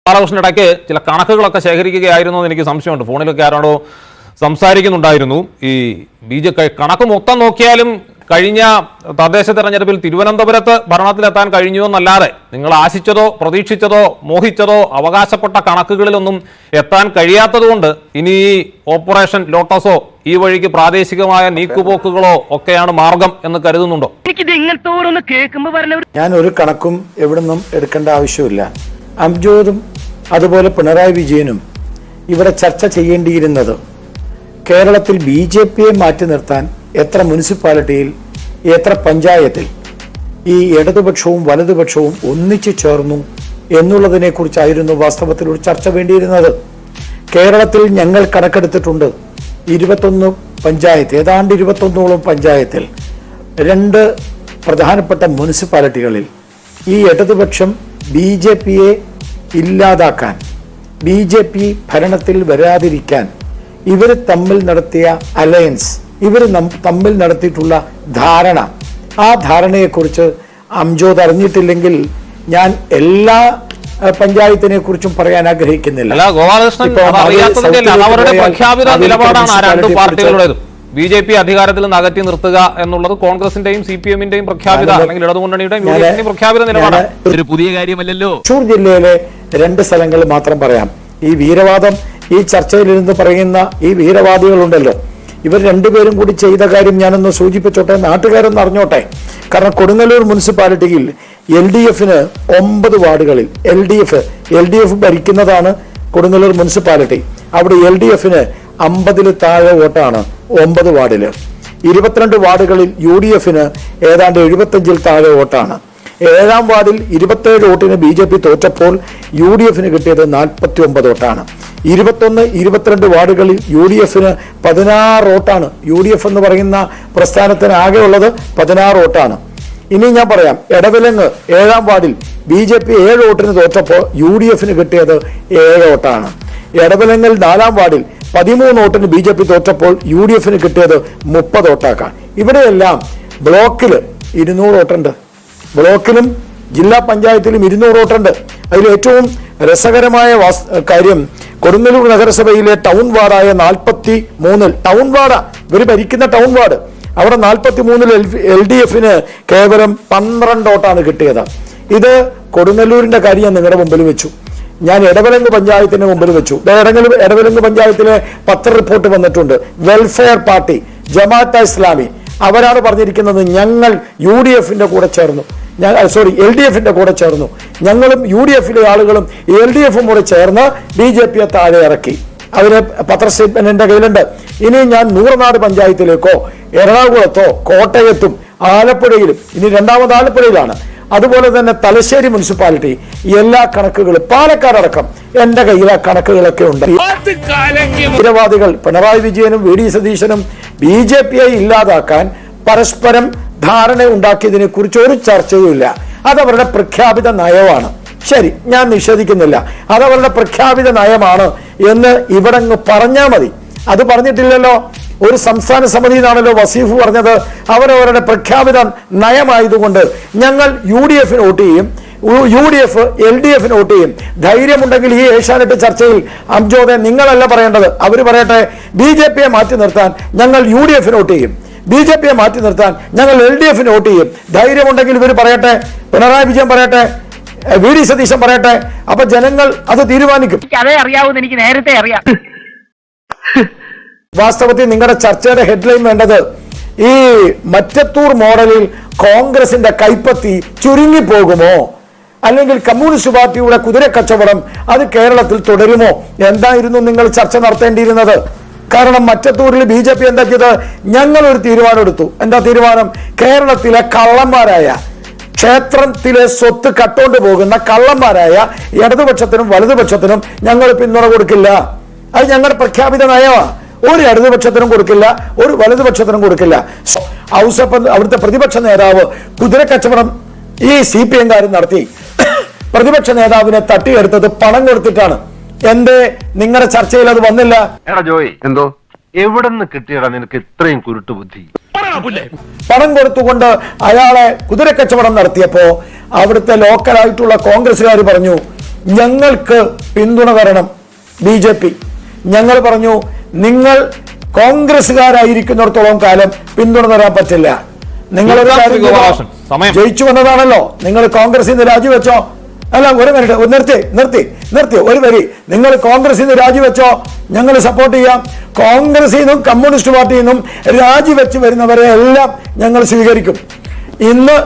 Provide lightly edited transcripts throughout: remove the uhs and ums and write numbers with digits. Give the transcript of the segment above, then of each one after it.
ബാലകൃഷ്ണൻ ഇടയ്ക്ക് ചില കണക്കുകളൊക്കെ ശേഖരിക്കുകയായിരുന്നു എന്ന് എനിക്ക് സംശയമുണ്ട്. ഫോണിലൊക്കെ ആരാണോ സംസാരിക്കുന്നുണ്ടായിരുന്നു. ഈ കണക്ക് മൊത്തം നോക്കിയാലും കഴിഞ്ഞ തദ്ദേശ തെരഞ്ഞെടുപ്പിൽ തിരുവനന്തപുരത്ത് ഭരണത്തിലെത്താൻ കഴിഞ്ഞു എന്നല്ലാതെ നിങ്ങൾ ആശിച്ചതോ പ്രതീക്ഷിച്ചതോ മോഹിച്ചതോ അവകാശപ്പെട്ട കണക്കുകളിലൊന്നും എത്താൻ കഴിയാത്തതുകൊണ്ട് ഇനി ഈ ഓപ്പറേഷൻ ലോട്ടസോ ഈ വഴിക്ക് പ്രാദേശികമായ നീക്കുപോക്കുകളോ ഒക്കെയാണ് മാർഗം എന്ന് കരുതുന്നുണ്ടോ? ഞാൻ ഒരു കണക്കും എവിടുന്നും എടുക്കേണ്ട ആവശ്യമില്ല. അംജോദും അതുപോലെ പിണറായി വിജയനും ഇവിടെ ചർച്ച ചെയ്യേണ്ടിയിരുന്നത് കേരളത്തിൽ BJPയെ മാറ്റി നിർത്താൻ എത്ര മുനിസിപ്പാലിറ്റിയിൽ എത്ര പഞ്ചായത്തിൽ ഈ ഇടതുപക്ഷവും വലതുപക്ഷവും ഒന്നിച്ചു ചേർന്നു എന്നുള്ളതിനെ കുറിച്ചായിരുന്നു വാസ്തവത്തിൽ ഒരു ചർച്ച വേണ്ടിയിരുന്നത്. കേരളത്തിൽ ഞങ്ങൾ കണക്കെടുത്തിട്ടുണ്ട് 21 പഞ്ചായത്ത്, ഏതാണ്ട് 21ഓളം പഞ്ചായത്തിൽ 2 പ്രധാനപ്പെട്ട മുനിസിപ്പാലിറ്റികളിൽ ഈ ഇടതുപക്ഷം BJPയെ ഇല്ലാതാക്കാൻ, BJP ഭരണത്തിൽ വരാതിരിക്കാൻ ഇവർ തമ്മിൽ നടത്തിയ അലയൻസ്, ഇവർ തമ്മിൽ നടത്തിയിട്ടുള്ള ധാരണ, ആ ധാരണയെക്കുറിച്ച് അംജോദ് അറിഞ്ഞിട്ടില്ലെങ്കിൽ ഞാൻ എല്ലാ പഞ്ചായത്തിനെ കുറിച്ചും പറയാൻ ആഗ്രഹിക്കുന്നില്ല. BJP അധികാരത്തിൽ നിന്ന് അകറ്റി നിർത്തുക എന്നുള്ളത് കോൺഗ്രസിന്റെയും CPM-ന്റെയും പ്രഖ്യാപിത അല്ലെങ്കിൽ ഇടതുമുന്നണിയുടെയും UDF-ന്റെയും പ്രഖ്യാപിത നിലപാടാണ്. ഒരു പുതിയ കാര്യമല്ലല്ലോ. തൃശൂർ ജില്ലയിലെ 2 സ്ഥലങ്ങൾ മാത്രം പറയാം. ഈ വീരവാദം, ഈ ചർച്ചയിലിരുന്ന് പറയുന്ന ഈ വീരവാദികളുണ്ടല്ലോ, ഇവർ 2 പേരും കൂടി ചെയ്ത കാര്യം ഞാനൊന്ന് സൂചിപ്പിച്ചോട്ടെ, നാട്ടുകാരൊന്ന് അറിഞ്ഞോട്ടെ. കാരണം കൊടുങ്ങല്ലൂർ മുനിസിപ്പാലിറ്റിയിൽ LDF-ന് 9 വാർഡുകളിൽ LDF ഭരിക്കുന്നതാണ് കൊടുങ്ങല്ലൂർ മുനിസിപ്പാലിറ്റി. അവിടെ LDF-ന് 50-ൽ താഴെ വോട്ടാണ് 9 വാർഡില്. 22 വാർഡുകളിൽ UDF-ന് ഏതാണ്ട് 75-ൽ താഴെ വോട്ടാണ്. 7-ാം വാർഡിൽ 27 വോട്ടിന് BJP തോറ്റപ്പോൾ UDF-ന് കിട്ടിയത് 49 വോട്ടാണ്. 21, 22 വാർഡുകളിൽ UDF-ന് 16 വോട്ടാണ്. UDF എന്ന് പറയുന്ന പ്രസ്ഥാനത്തിന് ആകെ ഉള്ളത് 16 വോട്ടാണ്. ഇനി ഞാൻ പറയാം, എടവിലങ്ങ് 7-ാം വാർഡിൽ BJP 7 വോട്ടിന് തോറ്റപ്പോൾ UDF-ന് കിട്ടിയത് 7 വോട്ടാണ്. എടവിലങ്ങിൽ 4-ാം വാർഡിൽ 13 വോട്ടിന് BJP തോറ്റപ്പോൾ UDF-ന് കിട്ടിയത് 30 വോട്ടാക്കാം. ഇവിടെയെല്ലാം ബ്ലോക്കിൽ 200 വോട്ടുണ്ട്. ബ്ലോക്കിലും ജില്ലാ പഞ്ചായത്തിലും 200 വോട്ടുണ്ട്. അതിൽ ഏറ്റവും രസകരമായ കാര്യം, കൊടുങ്ങല്ലൂർ നഗരസഭയിലെ ടൗൺ വാർഡായ 43-ൽ, ടൗൺ വാർഡാ ഇവർ ഭരിക്കുന്ന ടൗൺ വാർഡ്, അവിടെ 43-ൽ LDF-ന് കേവലം 12 വോട്ടാണ് കിട്ടിയത്. ഇത് കൊടുങ്ങല്ലൂരിന്റെ കാര്യം ഞാൻ നിങ്ങളുടെ മുമ്പിൽ വെച്ചു. ഞാൻ എടവലങ്ങ് പഞ്ചായത്തിന് മുമ്പിൽ വെച്ചു. എടവലങ്ങ് പഞ്ചായത്തിലെ പത്ര റിപ്പോർട്ട് വന്നിട്ടുണ്ട്. വെൽഫെയർ പാർട്ടി, ജമാഅത്തെ ഇസ്ലാമി അവരാണ് പറഞ്ഞിരിക്കുന്നത് ഞങ്ങൾ UDF-ന്റെ കൂടെ ചേർന്നു, LDF-ന്റെ കൂടെ ചേർന്നു, ഞങ്ങളും UDF-ലെ ആളുകളും LDF-ഉം കൂടെ ചേർന്ന് BJPയെ താഴെ ഇറക്കി. അതിന് പത്ര സ്റ്റേറ്റ്മെന്റ് എന്റെ കയ്യിലുണ്ട്. ഇനി ഞാൻ നൂറനാട് പഞ്ചായത്തിലേക്കോ എറണാകുളത്തോ കോട്ടയത്തും ആലപ്പുഴയിലും, ഇനി 2ാമത് ആലപ്പുഴയിലാണ്, അതുപോലെ തന്നെ തലശ്ശേരി മുനിസിപ്പാലിറ്റി, എല്ലാ കണക്കുകളും പാലക്കാടടക്കം എന്റെ കയ്യിൽ ആ കണക്കുകളൊക്കെ ഉണ്ട്. നിരവാദികൾ പിണറായി വിജയനും VD സതീശനും BJPയെ ഇല്ലാതാക്കാൻ പരസ്പരം ധാരണ ഉണ്ടാക്കിയതിനെ കുറിച്ച് ഒരു ചർച്ചയുമില്ല. അതവരുടെ പ്രഖ്യാപിത നയമാണ്. ശരി, ഞാൻ നിഷേധിക്കുന്നില്ല, അതവരുടെ പ്രഖ്യാപിത നയമാണ് എന്ന് ഇവിടെ പറഞ്ഞാൽ മതി. അത് പറഞ്ഞിട്ടില്ലല്ലോ. ഒരു സംസ്ഥാന സമിതി എന്നാണല്ലോ വസീഫ് പറഞ്ഞത്. അവരവരുടെ പ്രഖ്യാപിത നയമായതുകൊണ്ട് ഞങ്ങൾ UDF-ന് വോട്ട് ചെയ്യും, UDF LDF-ന് വോട്ട് ചെയ്യും. ധൈര്യമുണ്ടെങ്കിൽ ഈ ഏഷ്യാനെറ്റ് ചർച്ചയിൽ അംജോദെ നിങ്ങളല്ല പറയേണ്ടത്, അവർ പറയട്ടെ. BJPയെ മാറ്റി നിർത്താൻ ഞങ്ങൾ UDF-ന് വോട്ട് ചെയ്യും, BJPയെ മാറ്റി നിർത്താൻ ഞങ്ങൾ LDF-ന് വോട്ട് ചെയ്യും. ധൈര്യമുണ്ടെങ്കിൽ ഇവർ പറയട്ടെ, പിണറായി വിജയൻ പറയട്ടെ, VD സതീശൻ പറയട്ടെ. അപ്പൊ ജനങ്ങൾ അത് തീരുമാനിക്കും. അതേ അറിയാവൂന്ന് എനിക്ക് നേരത്തെ അറിയാം. വാസ്തവത്തിൽ നിങ്ങളുടെ ചർച്ചയുടെ ഹെഡ്ലൈൻ വേണ്ടത് ഈ മറ്റത്തൂർ മോഡലിൽ കോൺഗ്രസിന്റെ കൈപ്പത്തി ചുരുങ്ങിപ്പോകുമോ, അല്ലെങ്കിൽ കമ്മ്യൂണിസ്റ്റ് പാർട്ടിയുടെ കുതിര കച്ചവടം അത് കേരളത്തിൽ തുടരുമോ എന്തായിരുന്നു നിങ്ങൾ ചർച്ച നടത്തേണ്ടിയിരുന്നത്. കാരണം മറ്റത്തൂരിൽ BJP എന്താക്കിയത്, ഞങ്ങൾ ഒരു തീരുമാനം എടുത്തു. എന്താ തീരുമാനം? കേരളത്തിലെ കള്ളന്മാരായ, ക്ഷേത്രത്തിലെ സ്വത്ത് കട്ടോണ്ട് പോകുന്ന കള്ളന്മാരായ ഇടതുപക്ഷത്തിനും വലതുപക്ഷത്തിനും ഞങ്ങൾ പിന്തുണ കൊടുക്കില്ല. അത് ഞങ്ങളുടെ പ്രഖ്യാപിത നയമാണ്. ഒരു ഇടതുപക്ഷത്തിനും കൊടുക്കില്ല, ഒരു വലതുപക്ഷത്തിനും കൊടുക്കില്ല. ഔസഫ് അവിടുത്തെ പ്രതിപക്ഷ നേതാവ് കുതിര കച്ചവടം ഈ CPM-കാരൻ നടത്തി. പ്രതിപക്ഷ നേതാവിനെ തട്ടിയെടുത്തത് പണം കൊടുത്തിട്ടാണ്. എന്തേ നിങ്ങളുടെ ചർച്ചയിൽ അത് വന്നില്ല? എടാ ജോയ്, എന്തോ എവിടെ നിന്ന് കിട്ടിയടാ നിനക്ക് ഇത്രയും കുരുട്ടു ബുദ്ധി? പണം കൊടുത്തുകൊണ്ട് അയാളെ കുതിര കച്ചവടം നടത്തിയപ്പോ അവിടുത്തെ ലോക്കലായിട്ടുള്ള കോൺഗ്രസ്സുകാർ പറഞ്ഞു ഞങ്ങൾക്ക് പിന്തുണ തരണം BJP. ഞങ്ങൾ പറഞ്ഞു നിങ്ങൾ കോൺഗ്രസ്സുകാരായിരിക്കുന്നിടത്തോളം കാലം പിന്തുണ തരാൻ പറ്റില്ല. നിങ്ങളൊരു കാര്യം ജയിച്ചു വന്നതാണല്ലോ, നിങ്ങൾ കോൺഗ്രസിൽ നിന്ന് രാജിവെച്ചോ. അല്ല, ഒരു മിനിറ്റ്, നിർത്തി ഒരു വരി. നിങ്ങൾ കോൺഗ്രസിൽ നിന്ന് രാജിവെച്ചോ, ഞങ്ങൾ സപ്പോർട്ട് ചെയ്യാം. കോൺഗ്രസിൽ നിന്നും കമ്മ്യൂണിസ്റ്റ് പാർട്ടിയിൽ നിന്നും രാജിവെച്ച് വരുന്നവരെ എല്ലാം ഞങ്ങൾ സ്വീകരിക്കും. ഇന്ന്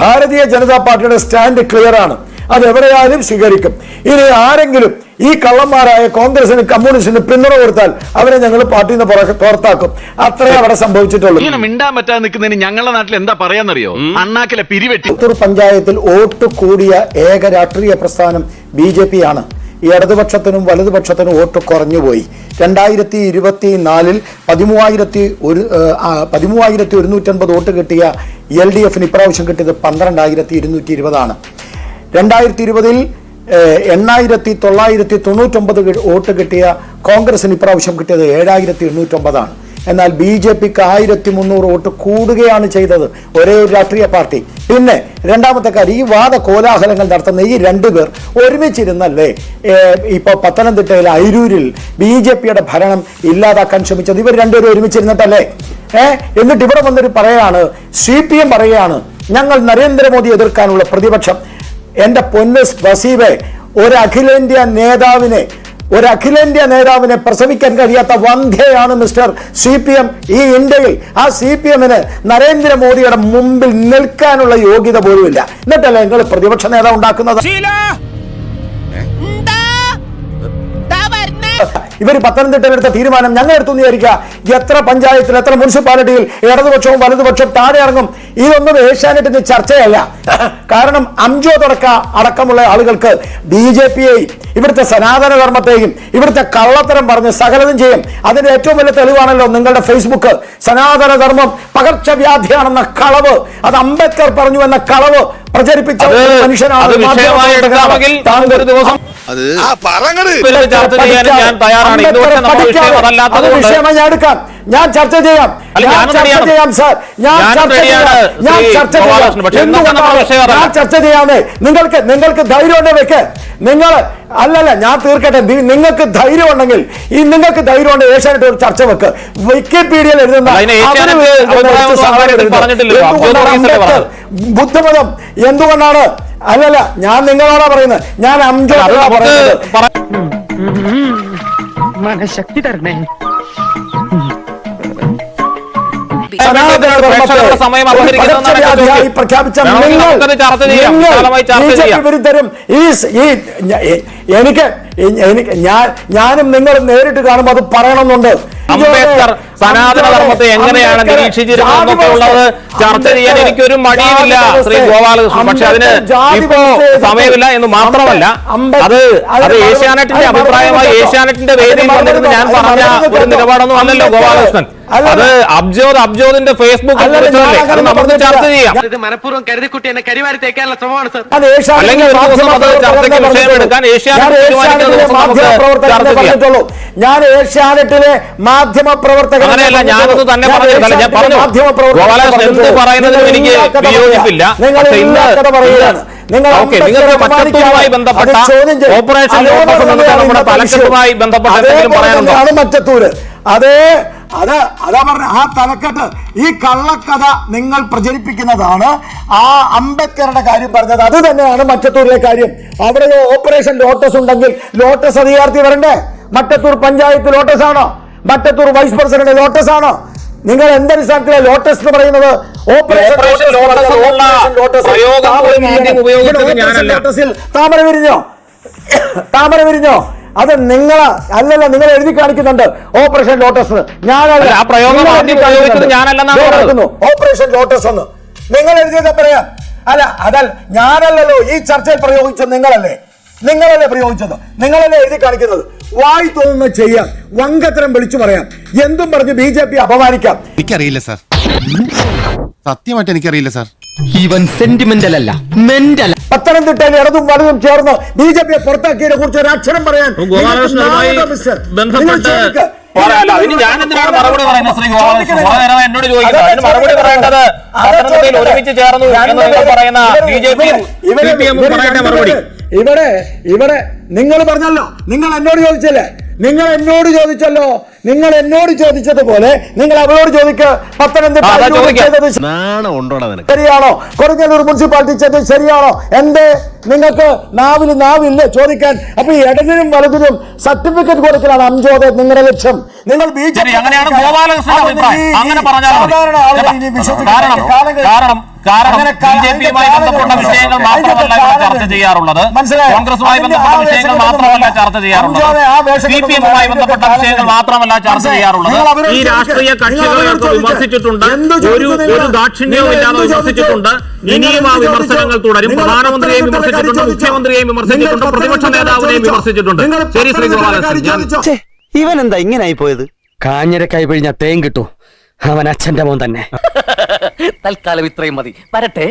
ഭാരതീയ ജനതാ പാർട്ടിയുടെ സ്റ്റാൻഡ് ക്ലിയർ ആണ്, അതെവിടെയായാലും സ്വീകരിക്കും. ഇനി ആരെങ്കിലും ഈ കള്ളന്മാരായ കോൺഗ്രസിന് കമ്മ്യൂണിസ്റ്റിന് പിന്തുണ കൊടുത്താൽ അവരെ ഞങ്ങൾ പാർട്ടിയിൽ നിന്ന് പുറത്താക്കും. അത്രേ അവിടെ സംഭവിച്ചിട്ടുള്ളൂ. മിണ്ടാൻ പറ്റാതെ നിൽക്കുന്നതിന് ഞങ്ങളുടെ നാട്ടിൽ എന്താ പറയാന്നറിയോ? അണ്ണാക്കിലെ പിരിവെട്ടി. പുത്തൂർ പഞ്ചായത്തിൽ വോട്ട് കൂടിയ ഏക രാഷ്ട്രീയ പ്രസ്ഥാനം BJP ആണ്. ഈ ഇടതുപക്ഷത്തിനും വലതുപക്ഷത്തിനും വോട്ട് കുറഞ്ഞുപോയി. 2024 13,150 വോട്ട് കിട്ടിയ LDFന് ഇപ്രാവശ്യം കിട്ടിയത് 12,220 2020 8,999 വോട്ട് കിട്ടിയ കോൺഗ്രസിന് ഇപ്രാവശ്യം കിട്ടിയത് 7,809. എന്നാൽ BJPക്ക് 1,300 വോട്ട് കൂടുകയാണ് ചെയ്തത്, ഒരേ ഒരു രാഷ്ട്രീയ പാർട്ടി. പിന്നെ രണ്ടാമത്തെ കാര്യം, ഈ വാദ കോലാഹലങ്ങൾ നടത്തുന്ന ഈ രണ്ടുപേർ ഒരുമിച്ചിരുന്നല്ലേ ഇപ്പൊ പത്തനംതിട്ടയിൽ അയിരൂരിൽ BJPയുടെ ഭരണം ഇല്ലാതാക്കാൻ ശ്രമിച്ചത്? ഇവർ രണ്ടുപേരും ഒരുമിച്ചിരുന്നിട്ടല്ലേ? എന്നിട്ട് ഇവിടെ വന്നൊരു പറയാണ്, CPM പറയാണ് ഞങ്ങൾ നരേന്ദ്രമോദി എതിർക്കാനുള്ള പ്രതിപക്ഷം. എന്റെ പൊന്ന് വസീബെ, ഒരു അഖിലേന്ത്യാ നേതാവിനെ പ്രസവിക്കാൻ കഴിയാത്ത വന്ധ്യയാണ് മിസ്റ്റർ CPM ഈ ഇന്ത്യയിൽ. ആ CPMന് നരേന്ദ്രമോദിയുടെ മുമ്പിൽ നിൽക്കാനുള്ള യോഗ്യത പോലുമില്ല. എന്നിട്ടല്ലേ നിങ്ങൾ പ്രതിപക്ഷ നേതാവ് ഉണ്ടാക്കുന്നത്? ഇവർ പത്തനംതിട്ടയിലെടുത്ത തീരുമാനം ഞങ്ങൾ എടുത്തു വിചാരിക്കുക. എത്ര പഞ്ചായത്തിൽ, എത്ര മുനിസിപ്പാലിറ്റിയിൽ ഇടതുപക്ഷവും വലതുപക്ഷവും താഴെ ഇറങ്ങും. ഇതൊന്നും ഏഷ്യാനെറ്റിന് ചർച്ചയല്ല. കാരണം അടക്കമുള്ള ആളുകൾക്ക് BJPയെയും ഇവിടുത്തെ സനാതന ധർമ്മത്തെയും ഇവിടുത്തെ കള്ളത്തരം പറഞ്ഞ് സകലതും ചെയ്യും. അതിന്റെ ഏറ്റവും വലിയ തെളിവാണല്ലോ നിങ്ങളുടെ ഫേസ്ബുക്ക്. സനാതന ധർമ്മം പകർച്ചവ്യാധിയാണെന്ന കളവ്, അത് അംബേദ്കർ പറഞ്ഞു എന്ന കളവ് പ്രചരിപ്പിച്ച മനുഷ്യനാണ്. ഞാൻ ചർച്ച ചെയ്യാം സാർ, ഞാൻ ചർച്ച ചെയ്യാമേ. നിങ്ങൾക്ക് ധൈര്യം ഉണ്ടെ വെക്ക്. നിങ്ങൾ അല്ലല്ല, ഞാൻ തീർക്കട്ടെ. നിങ്ങൾക്ക് ധൈര്യം ഉണ്ടെങ്കിൽ ഏഷ്യാനെറ്റ് ഒരു ചർച്ച വെക്ക്. വിക്കിപീഡിയയിൽ എഴുതുന്ന ബുദ്ധമതം എന്തുകൊണ്ടാണ്? അല്ലല്ല, ഞാൻ നിങ്ങളോടാ പറയുന്നത്. ഞാൻ അംജോടാ പറയുന്നത്. മനഃശക്തി തരണേ. പ്രഖ്യാപിച്ച വിരുദ്ധരും ഞാനും നിങ്ങളും നേരിട്ട് കാണുമ്പോൾ അത് പറയണമെന്നുണ്ട്. അംബേദ്കർ സനാതന ധർമ്മത്തെ എങ്ങനെയാണ് നിരീക്ഷിച്ചിരുന്നതെന്നൊക്കെയുള്ളത് ചർച്ച ചെയ്യാൻ എനിക്കൊരു മടിയുമില്ല ശ്രീ ഗോപാലകൃഷ്ണൻ. പക്ഷെ അതിന് ഇപ്പോ സമയമില്ല എന്ന് മാത്രമല്ല, അത് ഏഷ്യാനെറ്റിന്റെ അഭിപ്രായമായി ഏഷ്യാനെറ്റിന്റെ വേദിയിൽ വന്നിരുന്ന് ഞാൻ പറഞ്ഞ ഒരു നിലപാടൊന്നും അല്ലല്ലോ ഗോപാലകൃഷ്ണൻ. അത് അബ്ജോദിന്റെ ഫേസ്ബുക്ക് നമുക്ക് ചർച്ച ചെയ്യാം. ഇത് മനഃപൂർവ്വം കരുതിക്കുട്ടി എന്നെ കരിവാരി തേക്കാനുള്ള ശ്രമമാണ് സർ. അല്ലെങ്കിൽ ഒരു ദിവസം അത് ചർച്ചയ്ക്ക് വിഷയമെടുക്കാൻ ഏഷ്യാനെറ്റ് തീരുമാനിക്കുന്ന ദിവസം നമുക്ക് ചർച്ച ചെയ്യാം. ഞാൻ ഏഷ്യാനെറ്റിലെ മാധ്യമ പ്രവർത്തകൻ അങ്ങനെയല്ല, ഞാനത് തന്നെ പറഞ്ഞില്ല. ഞാൻ പറഞ്ഞു ഗോപാലകൃഷ്ണൻ എന്ത് പറയുന്നതിനും എനിക്ക് വിയോജിപ്പില്ല. പക്ഷെ ഇന്ന് നിങ്ങൾക്ക് മറ്റത്തുമായി ബന്ധപ്പെട്ട ഓപ്പറേഷൻ ലോട്ടസ് നമ്മുടെ തലക്കെട്ടുമായി ബന്ധപ്പെട്ട എന്തെങ്കിലും പറയാനുണ്ടോ? മറ്റത്തൂര് അതാ പറഞ്ഞ ആ തലക്കെട്ട്, ഈ കള്ളക്കഥ നിങ്ങൾ പ്രചരിപ്പിക്കുന്നതാണ്. ആ അംബേദ്കറുടെ കാര്യം പറഞ്ഞത് അത് തന്നെയാണ് മറ്റത്തൂരിലെ കാര്യം. അവിടെ ഓപ്പറേഷൻ ലോട്ടസ് ഉണ്ടെങ്കിൽ ലോട്ടസ് അധികാരത്തിൽ വരണ്ടേ? മറ്റത്തൂർ പഞ്ചായത്ത് ലോട്ടസ് ആണോ? മറ്റത്തൂർ വൈസ് പ്രസിഡന്റ് ലോട്ടസ് ആണോ? നിങ്ങൾ എന്തടിസ്ഥാനത്തിലെ ലോട്ടസ് എന്ന് പറയുന്നത്? ഓപ്പറേഷൻ ലോട്ടസിൽ താമര വിരിഞ്ഞോ? അത് അല്ലല്ല, നിങ്ങൾ എഴുതി കാണിക്കുന്നുണ്ട് ഓപ്പറേഷൻ ലോട്ടസ്. ഞാനല്ല ഓപ്പറേഷൻ ലോട്ടസ് എന്ന് നിങ്ങൾ എഴുതിയത് പറയാം. അല്ല, അതല്ല, ഞാനല്ലല്ലോ ഈ ചർച്ചയിൽ പ്രയോഗിച്ചത്. നിങ്ങളല്ലേ പ്രയോഗിച്ചത്. നിങ്ങളല്ലേ എഴുതി കാണിക്കുന്നത്. വായി തോന്നുന്ന ചെയ്യാം, വങ്കത്തരം വിളിച്ചു പറയാം, എന്തും പറഞ്ഞ് BJP അപമാനിക്കാം. എനിക്കറിയില്ല സാർ, സത്യമായിട്ട് എനിക്കറിയില്ല സാർ. ഇവൻ സെന്റിമെന്റൽ അല്ല, മെന്റൽ. പത്തനംതിട്ടയിൽ ഇടതും വലതും ചേർന്ന് BJPയെ പുറത്താക്കിയതിനെ കുറിച്ച് ഒരു അക്ഷരം പറയാൻ ഇവിടെ നിങ്ങൾ പറഞ്ഞല്ലോ, നിങ്ങൾ എന്നോട് ചോദിച്ചല്ലേ, നിങ്ങൾ എന്നോട് ചോദിച്ചതുപോലെ നിങ്ങൾ അവരോട് ചോദിക്കുക. പത്തനംതിട്ട ശരിയാണോ? കൊടുങ്ങല്ലൂർ മുനിസിപ്പാലിറ്റി ചെയ്തത് ശരിയാണോ? എന്തേ നിങ്ങൾക്ക് നാവില്ലേ ചോദിക്കാൻ? അപ്പൊ ഈ ഇടതിനും വലതിനും സർട്ടിഫിക്കറ്റ് കൊടുക്കലാണ് അംജോദ് നിങ്ങളുടെ ലക്ഷ്യം. നിങ്ങൾ ശരി, അങ്ങനെയാണ് ഗോപാലകൃഷ്ണന്റെ അഭിപ്രായം. അങ്ങനെ പറഞ്ഞാൽ മതി. കാരണം ബിജെപിയുമായി ബന്ധപ്പെട്ട വിഷയങ്ങൾ മാത്രമല്ല ചർച്ച ചെയ്യാറുള്ളത്, കോൺഗ്രസുമായി ബന്ധപ്പെട്ട വിഷയങ്ങൾ മാത്രമല്ല ചർച്ച ചെയ്യാറുള്ളത്, സിപിഎമ്മുമായി ബന്ധപ്പെട്ട വിഷയങ്ങൾ മാത്രമല്ല ചർച്ച ചെയ്യാറുള്ളത്. ഈ രാഷ്ട്രീയ കക്ഷികളെയൊക്കെ വിമർശിച്ചിട്ടുണ്ട്, ഒരു ദാക്ഷിണ്യവും ഇല്ലാതെ വിമർശിച്ചിട്ടുണ്ട്. ഇനിയും ആ വിമർശനങ്ങൾ തുടരും. പ്രധാനമന്ത്രിയെയും വിമർശിച്ചിട്ടുണ്ട്, മുഖ്യമന്ത്രിയെയും വിമർശിച്ചിട്ടുണ്ട്, പ്രതിപക്ഷ നേതാവിനെയും വിമർശിച്ചിട്ടുണ്ട്. ശരി ശ്രീ ഗോപാലകൃഷ്ണൻ, ഇവൻ എന്താ ഇങ്ങനായി പോയത്? കാഞ്ഞിര കൈ പിഴിഞ്ഞ തേൻ കിട്ടൂ, അവൻ അച്ഛന്റെ മോൻ തന്നെ. തൽക്കാലം ഇത്രയും മതി, വരട്ടെ.